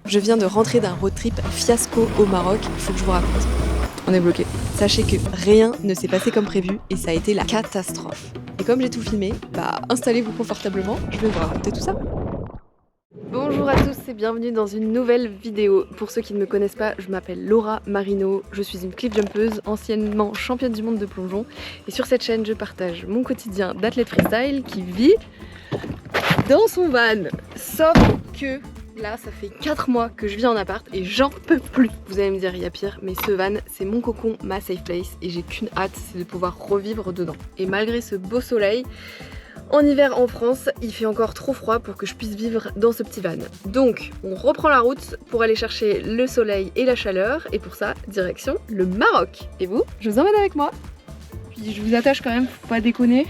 Je viens de rentrer d'un road trip fiasco au Maroc, il faut que je vous raconte. On est bloqué. Sachez que rien ne s'est passé comme prévu et ça a été la catastrophe. Et comme j'ai tout filmé, installez-vous confortablement, je vais vous raconter tout ça. Bonjour à tous et bienvenue dans une nouvelle vidéo. Pour ceux qui ne me connaissent pas, je m'appelle Laura Marino, je suis une cliff jumpeuse, anciennement championne du monde de plongeon. Et sur cette chaîne, je partage mon quotidien d'athlète freestyle qui vit dans son van. Sauf que là, ça fait 4 mois que je vis en appart et j'en peux plus. Vous allez me dire, il y a pire, mais ce van, c'est mon cocon, ma safe place et j'ai qu'une hâte, c'est de pouvoir revivre dedans. Et malgré ce beau soleil, en hiver en France, il fait encore trop froid pour que je puisse vivre dans ce petit van. Donc, on reprend la route pour aller chercher le soleil et la chaleur. Et pour ça, direction le Maroc. Et vous, je vous emmène avec moi. Puis je vous attache quand même, faut pas déconner.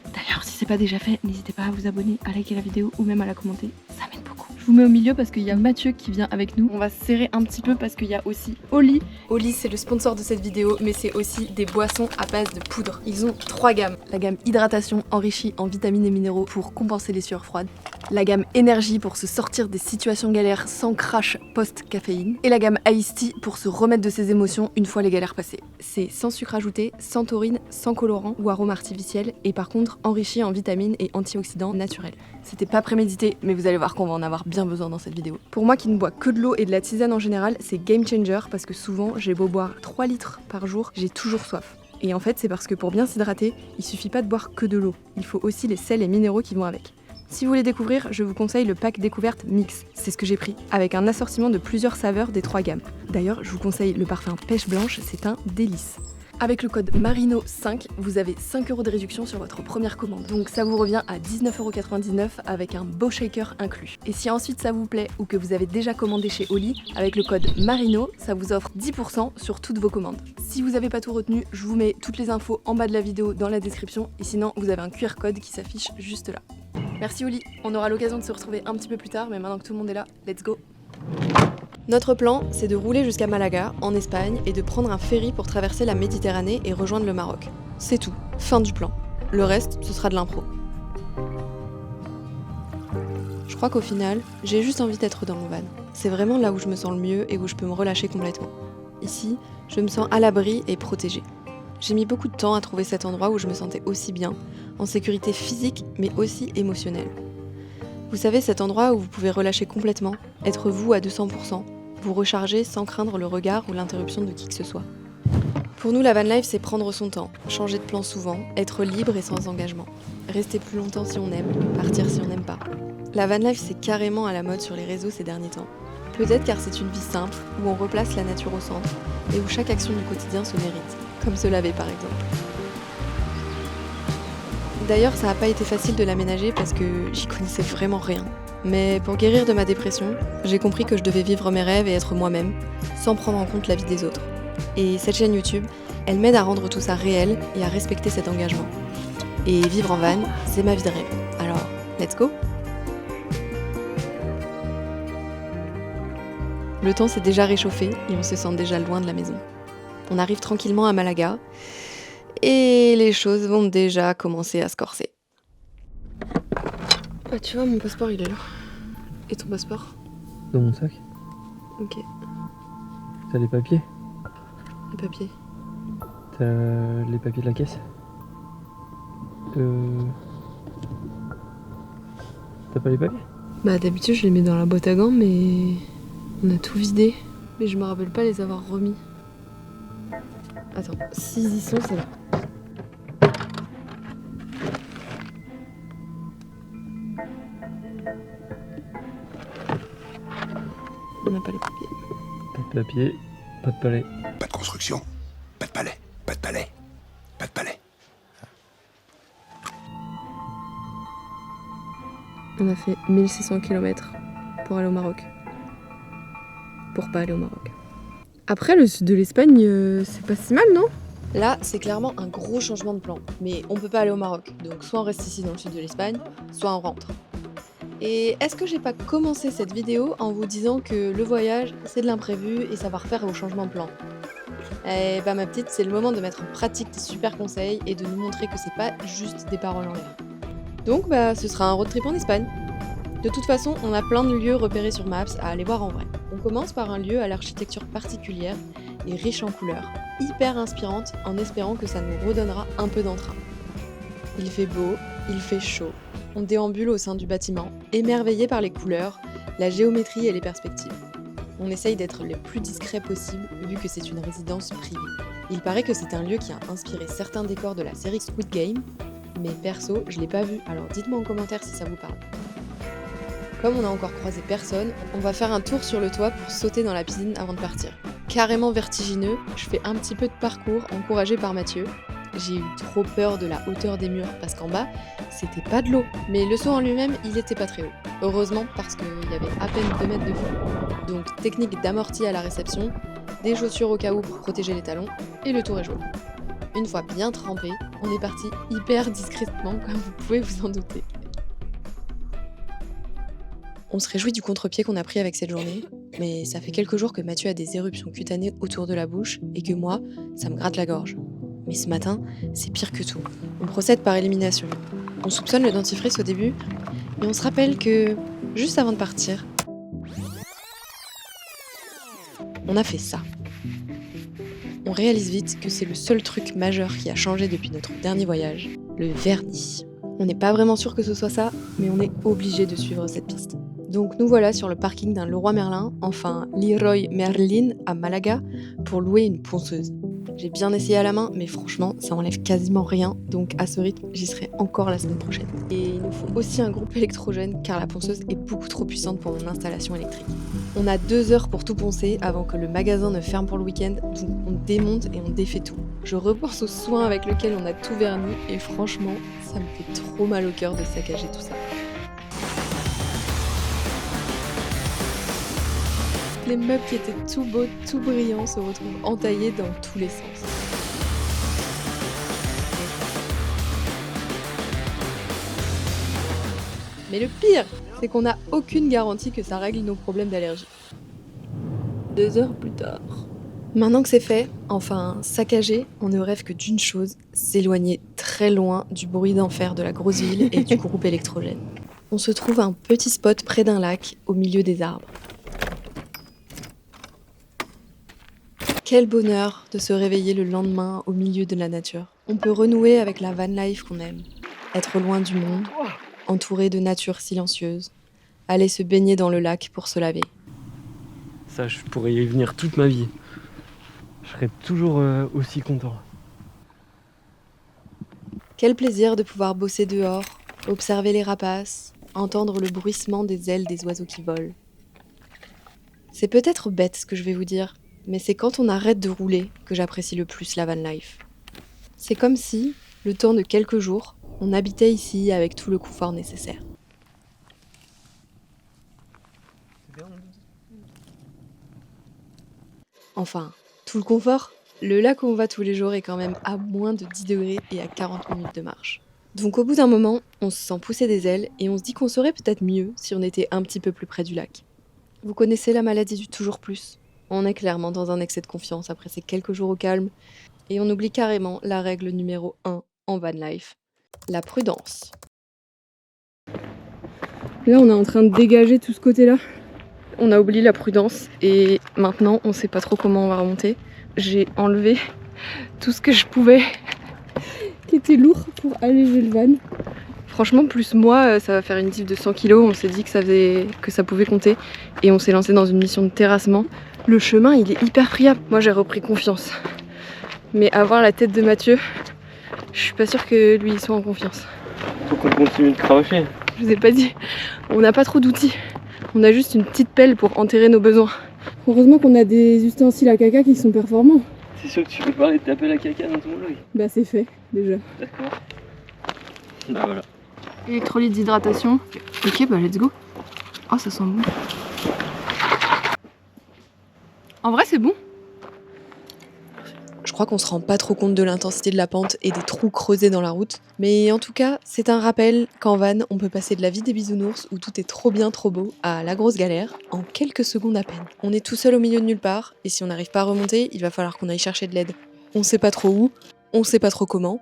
D'ailleurs, si c'est pas déjà fait, n'hésitez pas à vous abonner, à liker la vidéo ou même à la commenter. Ça m'aide beaucoup. Je vous mets au milieu parce qu'il y a Mathieu qui vient avec nous. On va se serrer un petit peu parce qu'il y a aussi Oli. Oli, c'est le sponsor de cette vidéo, mais c'est aussi des boissons à base de poudre. Ils ont 3 gammes. La gamme hydratation enrichie en vitamines et minéraux pour compenser les sueurs froides. La gamme énergie pour se sortir des situations galères sans crash post-caféine. Et la gamme Iced Tea pour se remettre de ses émotions une fois les galères passées. C'est sans sucre ajouté, sans taurine, sans colorant ou arôme artificiel et par contre enrichi en vitamines et antioxydants naturels. C'était pas prémédité, mais vous allez voir qu'on va en avoir bien besoin dans cette vidéo. Pour moi qui ne bois que de l'eau et de la tisane en général, c'est game changer parce que souvent j'ai beau boire 3 litres par jour, j'ai toujours soif. Et en fait c'est parce que pour bien s'hydrater, il suffit pas de boire que de l'eau, il faut aussi les sels et minéraux qui vont avec. Si vous voulez découvrir, je vous conseille le pack découverte Mix, c'est ce que j'ai pris, avec un assortiment de plusieurs saveurs des 3 gammes. D'ailleurs, je vous conseille le parfum pêche blanche, c'est un délice. Avec le code MARINO5, vous avez 5 € de réduction sur votre première commande. Donc ça vous revient à 19,99 € avec un beau shaker inclus. Et si ensuite ça vous plaît ou que vous avez déjà commandé chez Oli, avec le code MARINO, ça vous offre 10% sur toutes vos commandes. Si vous n'avez pas tout retenu, je vous mets toutes les infos en bas de la vidéo dans la description. Et sinon, vous avez un QR code qui s'affiche juste là. Merci Oli, on aura l'occasion de se retrouver un petit peu plus tard, mais maintenant que tout le monde est là, let's go! Notre plan, c'est de rouler jusqu'à Malaga, en Espagne, et de prendre un ferry pour traverser la Méditerranée et rejoindre le Maroc. C'est tout, fin du plan. Le reste, ce sera de l'impro. Je crois qu'au final, j'ai juste envie d'être dans mon van. C'est vraiment là où je me sens le mieux et où je peux me relâcher complètement. Ici, je me sens à l'abri et protégée. J'ai mis beaucoup de temps à trouver cet endroit où je me sentais aussi bien, en sécurité physique mais aussi émotionnelle. Vous savez, cet endroit où vous pouvez relâcher complètement, être vous à 200%, vous recharger sans craindre le regard ou l'interruption de qui que ce soit. Pour nous, la van life, c'est prendre son temps, changer de plan souvent, être libre et sans engagement. Rester plus longtemps si on aime, partir si on n'aime pas. La van life, c'est carrément à la mode sur les réseaux ces derniers temps. Peut-être car c'est une vie simple, où on replace la nature au centre, et où chaque action du quotidien se mérite, comme se laver par exemple. D'ailleurs, ça n'a pas été facile de l'aménager parce que j'y connaissais vraiment rien. Mais pour guérir de ma dépression, j'ai compris que je devais vivre mes rêves et être moi-même, sans prendre en compte la vie des autres. Et cette chaîne YouTube, elle m'aide à rendre tout ça réel et à respecter cet engagement. Et vivre en van, c'est ma vie de rêve. Alors, let's go! Le temps s'est déjà réchauffé et on se sent déjà loin de la maison. On arrive tranquillement à Malaga, et les choses vont déjà commencer à se corser. Ah, tu vois, mon passeport il est là. Et ton passeport? Dans mon sac. Ok. T'as les papiers? Les papiers. T'as les papiers de la caisse? T'as pas les papiers? Bah d'habitude je les mets dans la boîte à gants mais on a tout vidé. Mais je me rappelle pas les avoir remis. Attends, s'ils y sont, c'est là. On n'a pas les papiers. Pas de papier, pas de palais. Pas de construction, pas de palais, pas de palais, pas de palais. On a fait 1600 km pour aller au Maroc. Pour pas aller au Maroc. Après, le sud de l'Espagne, c'est pas si mal, non? Là, c'est clairement un gros changement de plan. Mais on peut pas aller au Maroc. Donc soit on reste ici dans le sud de l'Espagne, soit on rentre. Et est-ce que j'ai pas commencé cette vidéo en vous disant que le voyage, c'est de l'imprévu et ça va refaire au changement de plan? Eh bah ma petite, c'est le moment de mettre en pratique tes super conseils et de nous montrer que c'est pas juste des paroles en l'air. Donc bah ce sera un road trip en Espagne. De toute façon, on a plein de lieux repérés sur Maps à aller voir en vrai. On commence par un lieu à l'architecture particulière et riche en couleurs, hyper inspirante en espérant que ça nous redonnera un peu d'entrain. Il fait beau, il fait chaud. On déambule au sein du bâtiment, émerveillé par les couleurs, la géométrie et les perspectives. On essaye d'être le plus discret possible vu que c'est une résidence privée. Il paraît que c'est un lieu qui a inspiré certains décors de la série Squid Game, mais perso, je l'ai pas vu, alors dites-moi en commentaire si ça vous parle. Comme on n'a encore croisé personne, on va faire un tour sur le toit pour sauter dans la piscine avant de partir. Carrément vertigineux, je fais un petit peu de parcours encouragé par Mathieu. J'ai eu trop peur de la hauteur des murs parce qu'en bas, c'était pas de l'eau. Mais le saut en lui-même, il était pas très haut. Heureusement parce qu'il y avait à peine 2 mètres de fond. Donc technique d'amorti à la réception, des chaussures au cas où pour protéger les talons, et le tour est joué. Une fois bien trempé, on est parti hyper discrètement comme vous pouvez vous en douter. On se réjouit du contre-pied qu'on a pris avec cette journée, mais ça fait quelques jours que Mathieu a des éruptions cutanées autour de la bouche et que moi, ça me gratte la gorge. Mais ce matin, c'est pire que tout. On procède par élimination. On soupçonne le dentifrice au début, mais on se rappelle que, juste avant de partir, on a fait ça. On réalise vite que c'est le seul truc majeur qui a changé depuis notre dernier voyage, le vernis. On n'est pas vraiment sûr que ce soit ça, mais on est obligé de suivre cette piste. Donc nous voilà sur le parking d'un Leroy Merlin, enfin Leroy Merlin à Malaga, pour louer une ponceuse. J'ai bien essayé à la main, mais franchement, ça enlève quasiment rien, donc à ce rythme, j'y serai encore la semaine prochaine. Et il nous faut aussi un groupe électrogène, car la ponceuse est beaucoup trop puissante pour mon installation électrique. On a 2 heures pour tout poncer avant que le magasin ne ferme pour le week-end, donc on démonte et on défait tout. Je repense aux soins avec lesquels on a tout verni, et franchement, ça me fait trop mal au cœur de saccager tout ça. Les meubles qui étaient tout beaux, tout brillants se retrouvent entaillés dans tous les sens. Mais le pire, c'est qu'on n'a aucune garantie que ça règle nos problèmes d'allergie. 2 heures plus tard. Maintenant que c'est fait, enfin saccagé, on ne rêve que d'une chose, s'éloigner très loin du bruit d'enfer de la grosse ville et du groupe électrogène. On se trouve à un petit spot près d'un lac, au milieu des arbres. Quel bonheur de se réveiller le lendemain au milieu de la nature. On peut renouer avec la van life qu'on aime. Être loin du monde, entouré de nature silencieuse. Aller se baigner dans le lac pour se laver. Ça, je pourrais y venir toute ma vie. Je serais toujours aussi content. Quel plaisir de pouvoir bosser dehors, observer les rapaces, entendre le bruissement des ailes des oiseaux qui volent. C'est peut-être bête ce que je vais vous dire, mais c'est quand on arrête de rouler que j'apprécie le plus la van life. C'est comme si, le temps de quelques jours, on habitait ici avec tout le confort nécessaire. Enfin, tout le confort. Le lac où on va tous les jours est quand même à moins de 10 degrés et à 40 minutes de marche. Donc au bout d'un moment, on se sent pousser des ailes et on se dit qu'on serait peut-être mieux si on était un petit peu plus près du lac. Vous connaissez la maladie du toujours plus ? On est clairement dans un excès de confiance après ces quelques jours au calme et on oublie carrément la règle numéro 1 en van life, la prudence. Là, on est en train de dégager tout ce côté-là. On a oublié la prudence et maintenant, on sait pas trop comment on va remonter. J'ai enlevé tout ce que je pouvais qui était lourd pour alléger le van. Franchement, plus moi, ça va faire une diff de 100 kg. On s'est dit que ça pouvait compter et on s'est lancé dans une mission de terrassement. Le chemin, il est hyper friable. Moi, j'ai repris confiance. Mais avoir la tête de Mathieu, je suis pas sûre que lui, il soit en confiance. Faut qu'on continue de cravacher. Je vous ai pas dit, on n'a pas trop d'outils. On a juste une petite pelle pour enterrer nos besoins. Heureusement qu'on a des ustensiles à caca qui sont performants. C'est sûr que tu peux parler de ta pelle à caca dans ton vlog. Bah c'est fait, déjà. D'accord. Bah voilà. Électrolyte d'hydratation. Ok, bah let's go. Oh, ça sent bon. En vrai, c'est bon. Je crois qu'on se rend pas trop compte de l'intensité de la pente et des trous creusés dans la route. Mais en tout cas, c'est un rappel qu'en van, on peut passer de la vie des bisounours où tout est trop bien, trop beau, à la grosse galère, en quelques secondes à peine. On est tout seul au milieu de nulle part, et si on n'arrive pas à remonter, il va falloir qu'on aille chercher de l'aide. On sait pas trop où, on sait pas trop comment,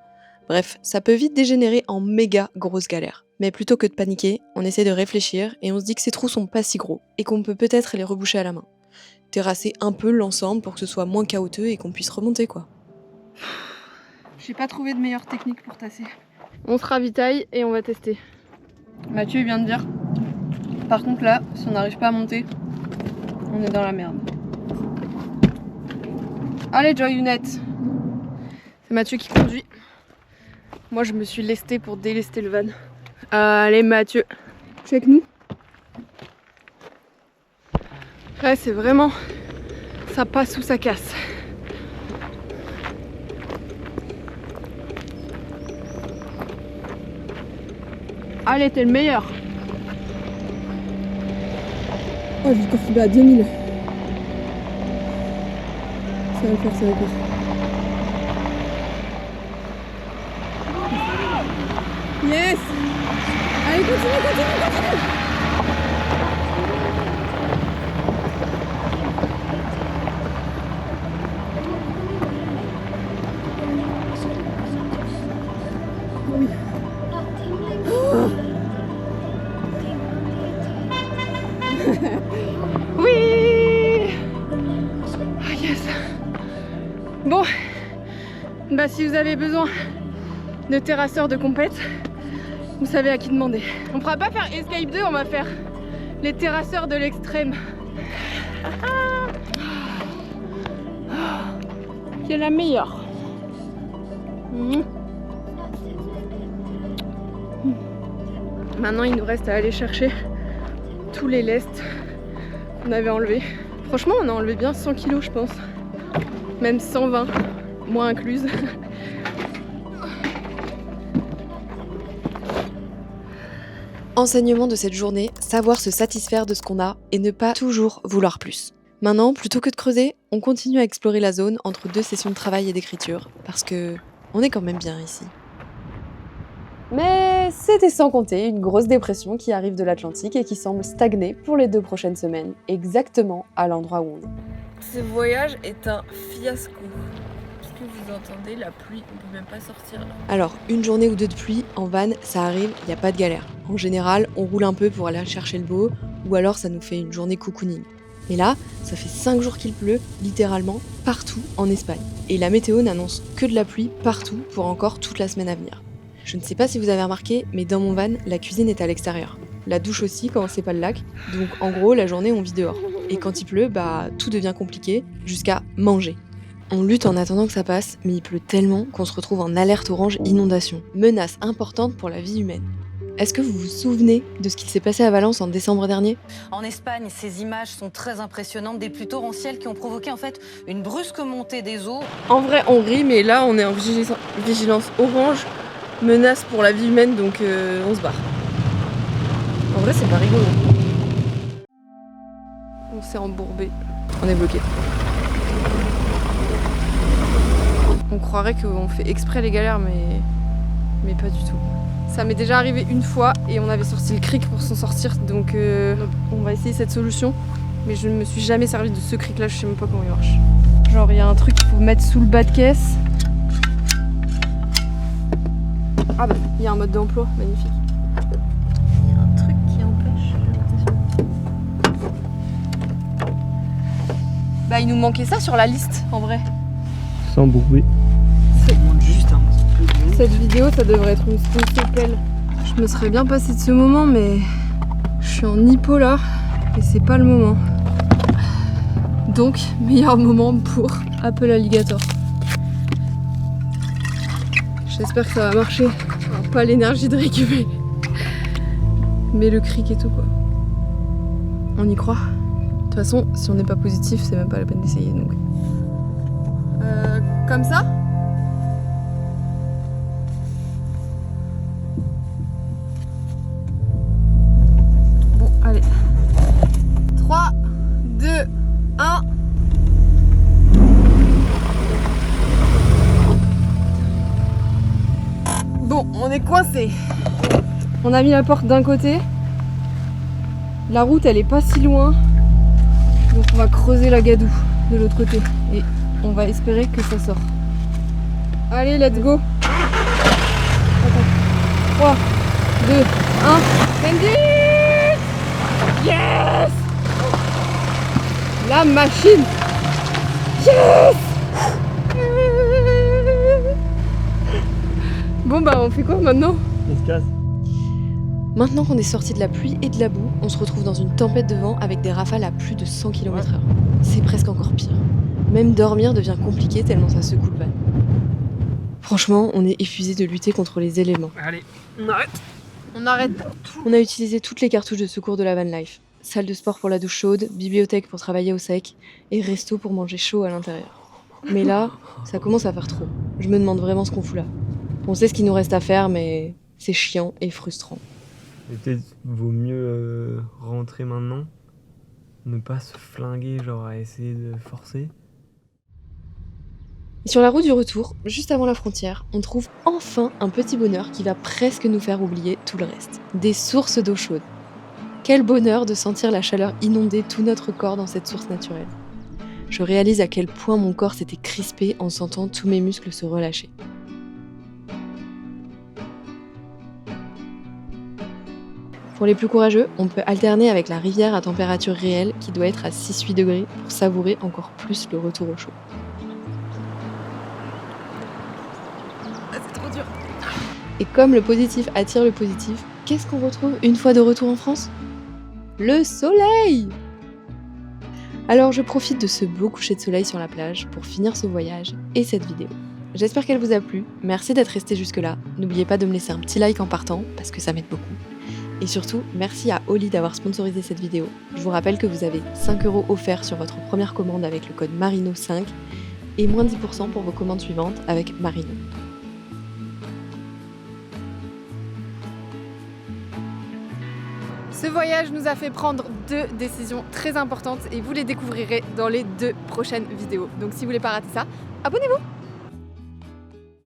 Bref, ça peut vite dégénérer en méga grosse galère. Mais plutôt que de paniquer, on essaie de réfléchir et on se dit que ces trous sont pas si gros et qu'on peut peut-être les reboucher à la main. Terrasser un peu l'ensemble pour que ce soit moins chaotique et qu'on puisse remonter quoi. J'ai pas trouvé de meilleure technique pour tasser. On se ravitaille et on va tester. Mathieu vient de dire. Par contre là, si on n'arrive pas à monter, on est dans la merde. Allez Joyunette. C'est Mathieu qui conduit. Moi je me suis lestée pour délester le van. Allez Mathieu, check nous. Ouais c'est vraiment, ça passe ou ça casse. Allez, t'es le meilleur. Oh, j'ai confirmé à 2000. Ça va le faire, ça va le faire. Yes! Allez, continue. Oui. Oui. Ah yes. Bon, bah si vous avez besoin de terrasseurs de compète, vous savez à qui demander. On pourra pas faire Escape 2, on va faire les terrasseurs de l'extrême. Qui est la meilleure. Maintenant il nous reste à aller chercher tous les lestes qu'on avait enlevés. Franchement on a enlevé bien 100 kilos je pense. Même 120, moi incluse. Enseignement de cette journée, savoir se satisfaire de ce qu'on a et ne pas toujours vouloir plus. Maintenant, plutôt que de creuser, on continue à explorer la zone entre 2 sessions de travail et d'écriture, parce que on est quand même bien ici. Mais c'était sans compter une grosse dépression qui arrive de l'Atlantique et qui semble stagner pour les 2 prochaines semaines, exactement à l'endroit où on est. Ce voyage est un fiasco. Est-ce que vous entendez la pluie? On peut même pas sortir là. Alors, une journée ou 2 de pluie, en van, ça arrive, il n'y a pas de galère. En général, on roule un peu pour aller chercher le beau, ou alors ça nous fait une journée cocooning. Mais là, ça fait 5 jours qu'il pleut, littéralement, partout en Espagne. Et la météo n'annonce que de la pluie partout pour encore toute la semaine à venir. Je ne sais pas si vous avez remarqué, mais dans mon van, la cuisine est à l'extérieur. La douche aussi quand c'est pas le lac, donc en gros, la journée on vit dehors. Et quand il pleut, bah tout devient compliqué, jusqu'à manger. On lutte en attendant que ça passe, mais il pleut tellement qu'on se retrouve en alerte orange inondation. Menace importante pour la vie humaine. Est-ce que vous vous souvenez de ce qui s'est passé à Valence en décembre dernier ? En Espagne, ces images sont très impressionnantes, des pluies torrentielles qui ont provoqué en fait une brusque montée des eaux. En vrai, on rit, mais là, on est en vigilance orange, menace pour la vie humaine, donc on se barre. En vrai, c'est pas rigolo. On s'est embourbé. On est bloqué. On croirait qu'on fait exprès les galères, mais pas du tout. Ça m'est déjà arrivé une fois et on avait sorti le cric pour s'en sortir, donc on va essayer cette solution. Mais je ne me suis jamais servi de ce cric là, je sais même pas comment il marche. Genre il y a un truc qu'il faut mettre sous le bas de caisse. Ah bah il y a un mode d'emploi, magnifique. Il y a un truc qui empêche. Bah il nous manquait ça sur la liste en vrai. S'embourber. Juste un petit peu de... Cette vidéo, ça devrait être une pelle. Je me serais bien passé de ce moment, mais je suis en hypo là, et c'est pas le moment. Donc, meilleur moment pour Apple Alligator. J'espère que ça va marcher. Alors, pas l'énergie de récupérer, mais le cric et tout quoi. On y croit. De toute façon, si on n'est pas positif, c'est même pas la peine d'essayer donc. Comme ça ? Bon, allez. 3, 2, 1. Bon, on est coincé. On a mis la porte d'un côté. La route, elle est pas si loin. Donc on va creuser la gadoue de l'autre côté. Et on va espérer que ça sort. Allez, let's go! 3, 2, 1. Sandy! Yes! La machine! Yes! Bon bah on fait quoi maintenant? On se casse. Maintenant qu'on est sorti de la pluie et de la boue, on se retrouve dans une tempête de vent avec des rafales à plus de 100 km/h. C'est presque encore pire. Même dormir devient compliqué tellement ça secoue le van. Franchement, on est épuisé de lutter contre les éléments. Allez, on arrête. On arrête. On a utilisé toutes les cartouches de secours de la van life. Salle de sport pour la douche chaude, bibliothèque pour travailler au sec et resto pour manger chaud à l'intérieur. Mais là, ça commence à faire trop. Je me demande vraiment ce qu'on fout là. On sait ce qu'il nous reste à faire, mais c'est chiant et frustrant. Et peut-être vaut mieux rentrer maintenant, ne pas se flinguer, genre à essayer de forcer. Et sur la route du retour, juste avant la frontière, on trouve enfin un petit bonheur qui va presque nous faire oublier tout le reste. Des sources d'eau chaude. Quel bonheur de sentir la chaleur inonder tout notre corps dans cette source naturelle. Je réalise à quel point mon corps s'était crispé en sentant tous mes muscles se relâcher. Pour les plus courageux, on peut alterner avec la rivière à température réelle qui doit être à 6-8 degrés pour savourer encore plus le retour au chaud. C'est trop dur. Et comme le positif attire le positif, qu'est-ce qu'on retrouve une fois de retour en France? Le soleil! Alors je profite de ce beau coucher de soleil sur la plage pour finir ce voyage et cette vidéo. J'espère qu'elle vous a plu, merci d'être resté jusque là, n'oubliez pas de me laisser un petit like en partant parce que ça m'aide beaucoup. Et surtout, merci à Oli d'avoir sponsorisé cette vidéo. Je vous rappelle que vous avez 5 € offerts sur votre première commande avec le code MARINO5 et moins 10% pour vos commandes suivantes avec Marino. Ce voyage nous a fait prendre 2 décisions très importantes et vous les découvrirez dans les 2 prochaines vidéos. Donc si vous voulez pas rater ça, abonnez-vous!